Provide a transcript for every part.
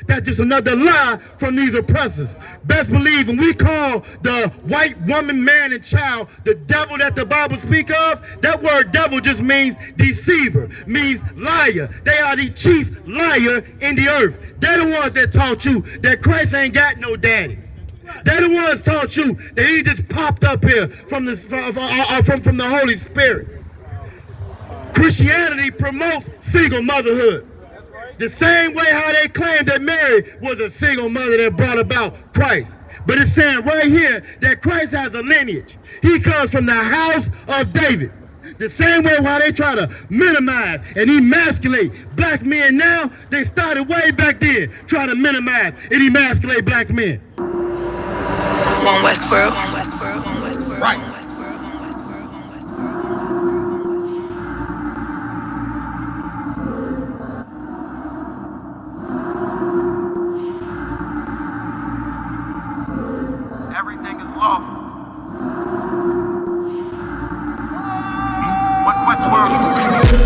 That's just another lie from these oppressors. Best believe when we call the white woman, man, and child the devil that the Bible speak of, that word devil just means deceiver, means liar. They are the chief liar in the earth. They're the ones that taught you that Christ ain't got no daddy. They're the ones taught you that he just popped up here from the Holy Spirit. Christianity promotes single motherhood. The same way how they claim that Mary was a single mother that brought about Christ. But it's saying right here that Christ has a lineage. He comes from the house of David. The same way how they try to minimize and emasculate black men now, they started way back then trying to minimize and emasculate black men. One Westworld. Right. Everything is lawful. Westworld.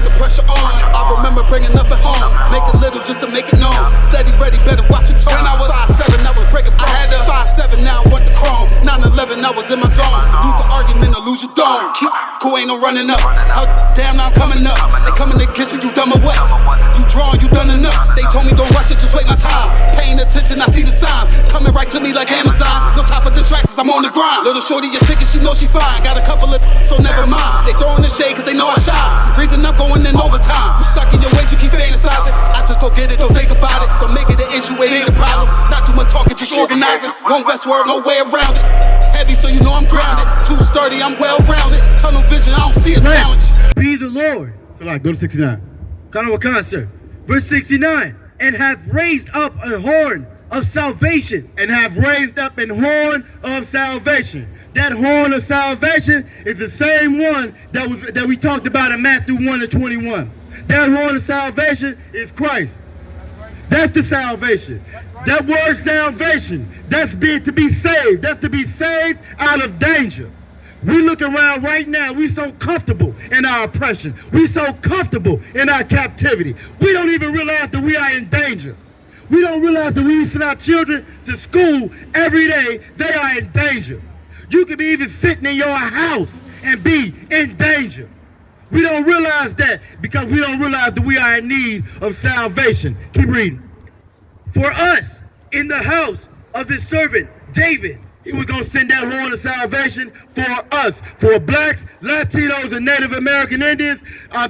The pressure on. I remember bringing nothing home. Make it little just to make it known. Steady, ready, better watch your tone. When I was 5'7", I was breaking bone. I had to 5'7", now I want the chrome. 9'11", I was in my zone. Lose the argument or lose your dome. Keep cool, ain't no running up. Damn, now I'm coming up. They coming against me, you dumb or what? You drawing, you done enough. They told me don't rush it, just wait my time. Paying attention, I see the signs. Coming right to me like Amazon. No time for distractions, I'm on the grind. Little shorty, your ticket, she know she fine. Got a couple of so never mind. They throwing the shade cause they know I shine. Reason I'm going in overtime. You stuck in your ways, you keep fantasizing. I just go get it, don't think about it. Don't make it an issue, it ain't a problem. Not too much talking, just organizing. One Westworld, no way around it. Heavy, so you know I'm grounded. Too sturdy, I'm well rounded. Tunnel vision, I don't see a challenge. Be the Lord. So like, go to 69. Kind of a concert. Verse 69. And have raised up a horn of salvation. And have raised up an horn of salvation. That horn of salvation is the same one that we talked about in Matthew 1:21. That horn of salvation is Christ. That's the salvation. That word salvation, that's to be saved. That's to be saved out of danger. We look around right now, we so comfortable in our oppression. We so comfortable in our captivity. We don't even realize that we are in danger. We don't realize that we send our children to school every day, they are in danger. You could be even sitting in your house and be in danger. We don't realize that because we don't realize that we are in need of salvation. Keep reading. For us, in the house of his servant David, he was going to send that horn of salvation for us, for blacks, Latinos, and Native American Indians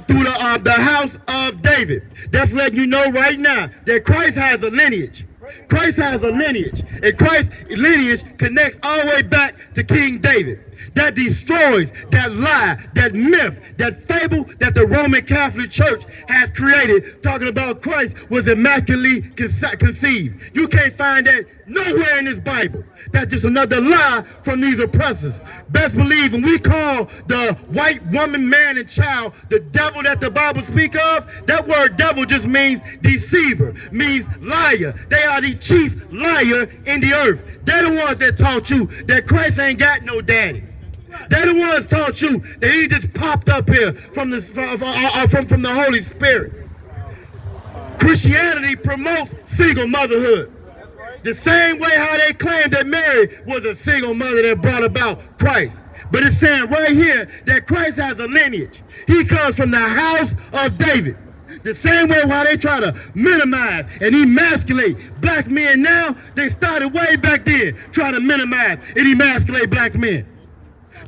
through the house of David. That's letting you know right now that Christ has a lineage. Christ has a lineage, and Christ's lineage connects all the way back to King David. That destroys that lie, that myth, that fable that the Roman Catholic Church has created, talking about Christ was immaculately conceived. You can't find that nowhere in this Bible. That's just another lie from these oppressors. Best believe when we call the white woman, man, and child the devil that the Bible speak of, that word devil just means deceiver, means liar. They are the chief liar in the earth. They're the ones that taught you that Christ ain't got no daddy. They're the ones taught you that he just popped up here from the Holy Spirit. Christianity promotes single motherhood. The same way how they claim that Mary was a single mother that brought about Christ. But it's saying right here that Christ has a lineage. He comes from the house of David. The same way how they try to minimize and emasculate black men now, they started way back then trying to minimize and emasculate black men.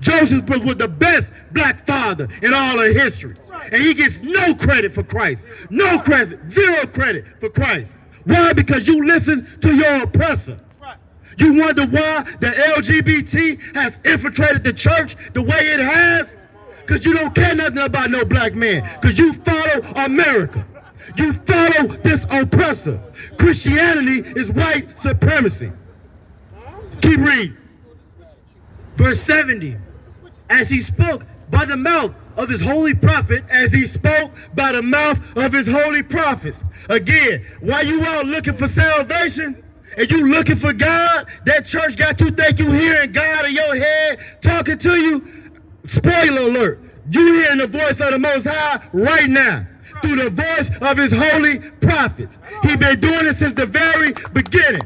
Joseph was the best black father in all of history. And he gets no credit for Christ. No credit, zero credit for Christ. Why? Because you listen to your oppressor. You wonder why the LGBT has infiltrated the church the way it has? Because you don't care nothing about no black man. Because you follow America. You follow this oppressor. Christianity is white supremacy. Keep reading. Verse 70. As he spoke by the mouth of his holy prophet, as he spoke by the mouth of his holy prophets. Again, while you out looking for salvation and you looking for God, that church got you think you hearing God in your head talking to you. Spoiler alert, you hearing the voice of the Most High right now. through the voice of his holy prophets. He's been doing it since the very beginning.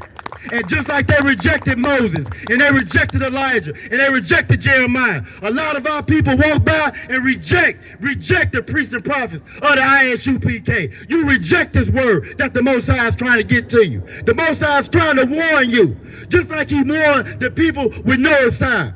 And just like they rejected Moses, and they rejected Elijah, and they rejected Jeremiah, a lot of our people walk by and reject the priests and prophets of the ISUPK. You reject this word that the Most High is trying to get to you. The Most High is trying to warn you, just like he warned the people with Noah's sign.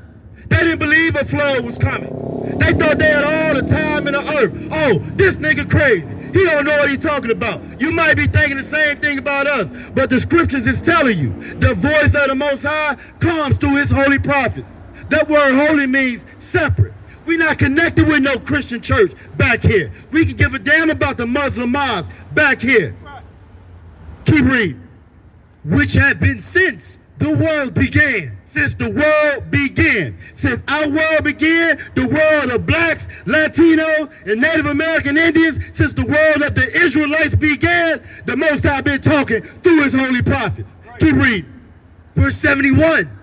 They didn't believe a flood was coming. They thought they had all the time in the earth. Oh, this nigga crazy. He don't know what he's talking about. You might be thinking the same thing about us, but the scriptures is telling you the voice of the Most High comes through his holy prophets. That word holy means separate. We're not connected with no Christian church back here. We can give a damn about the Muslim mosque back here. Keep reading. Which have been since the world began. Since the world began. Since our world began, the world of blacks, Latinos, and Native American Indians, since the world of the Israelites began, the Most High been talking through his holy prophets. Keep reading. Verse 71.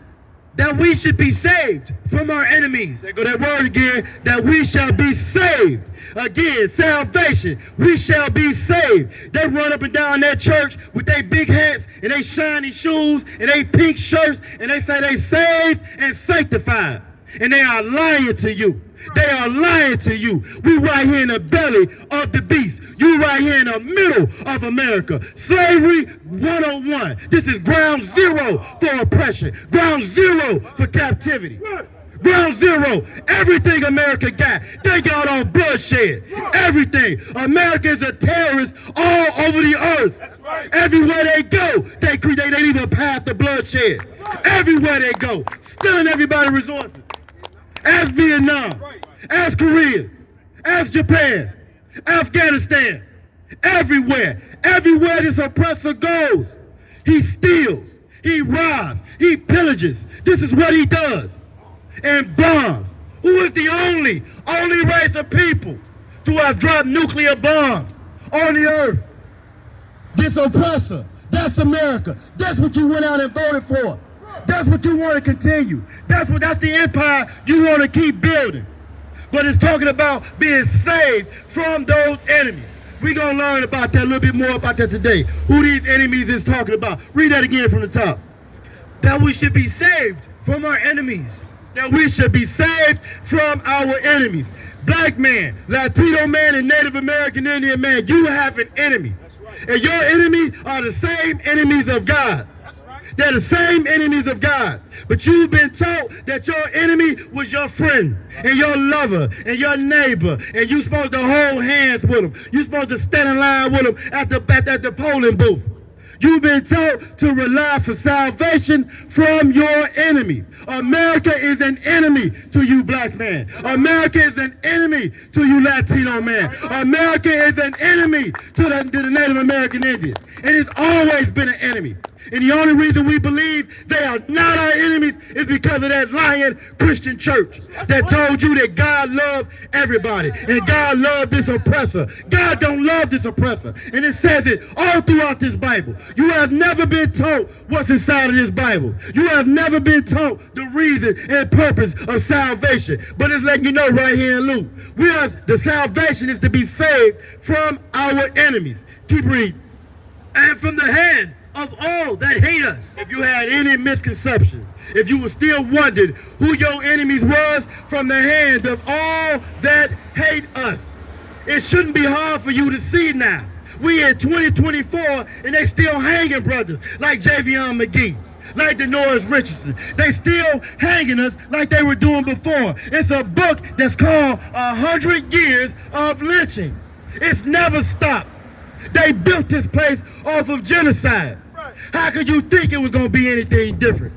That we should be saved from our enemies. There go that word again. That we shall be saved. Again, salvation. We shall be saved. They run up and down that church with their big hats and they shiny shoes and they pink shirts and they say they saved and sanctified. And they are lying to you. They are lying to you. We right here in the belly of the beast. You right here in the middle of America. Slavery 101. This is ground zero for oppression. Ground zero for captivity. Ground zero. Everything America got, they got on bloodshed. Everything. America is a terrorist all over the earth. Everywhere they go, they leave a path of bloodshed. Everywhere they go, stealing everybody's resources. As Vietnam, as Korea, as Japan, Afghanistan, everywhere this oppressor goes, he steals, he robs, he pillages. This is what he does. And bombs. Who is the only race of people to have dropped nuclear bombs on the earth? This oppressor. That's America. That's what you went out and voted for. That's what you want to continue. That's the empire you want to keep building. But it's talking about being saved from those enemies. We're going to learn about that, a little bit more about that today. Who these enemies is talking about. Read that again from the top. That we should be saved from our enemies. That we should be saved from our enemies. Black man, Latino man, and Native American Indian man, you have an enemy. And your enemies are the same enemies of God. They're the same enemies of God. But you've been taught that your enemy was your friend and your lover and your neighbor. And you're supposed to hold hands with them. You're supposed to stand in line with them at the polling booth. You've been taught to rely for salvation from your enemy. America is an enemy to you, black man. America is an enemy to you, Latino man. America is an enemy to the Native American Indians. And it's always been an enemy. And the only reason we believe they are not our enemies is because of that lying Christian church that told you that God loved everybody and God loved this oppressor. God don't love this oppressor. And it says it all throughout this Bible. You have never been taught what's inside of this Bible. You have never been taught the reason and purpose of salvation. But it's letting you know right here in Luke. The salvation is to be saved from our enemies. Keep reading. And from the hand of all that hate us. If you had any misconception, if you were still wondering who your enemies was, from the hand of all that hate us. It shouldn't be hard for you to see now. We in 2024 and they still hanging brothers like Javion McGee, like Denoris Richardson. They still hanging us like they were doing before. It's a book that's called 100 Years of Lynching. It's never stopped. They built this place off of genocide. How could you think it was going to be anything different?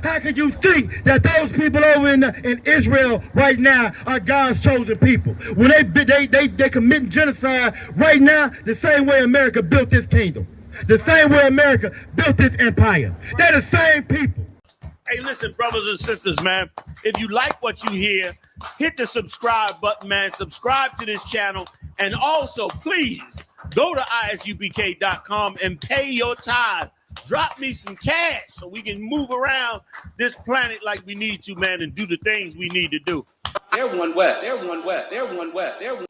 How could you think that those people over in Israel right now are God's chosen people? When they committing genocide right now, the same way America built this kingdom. The same way America built this empire. They're the same people. Hey, listen, brothers and sisters, man. If you like what you hear, hit the subscribe button, man. Subscribe to this channel. And also, please, go to isupk.com and pay your tithe. Drop me some cash so we can move around this planet like we need to, man, and do the things we need to do. They're one West. They're one West. They're one West. They're one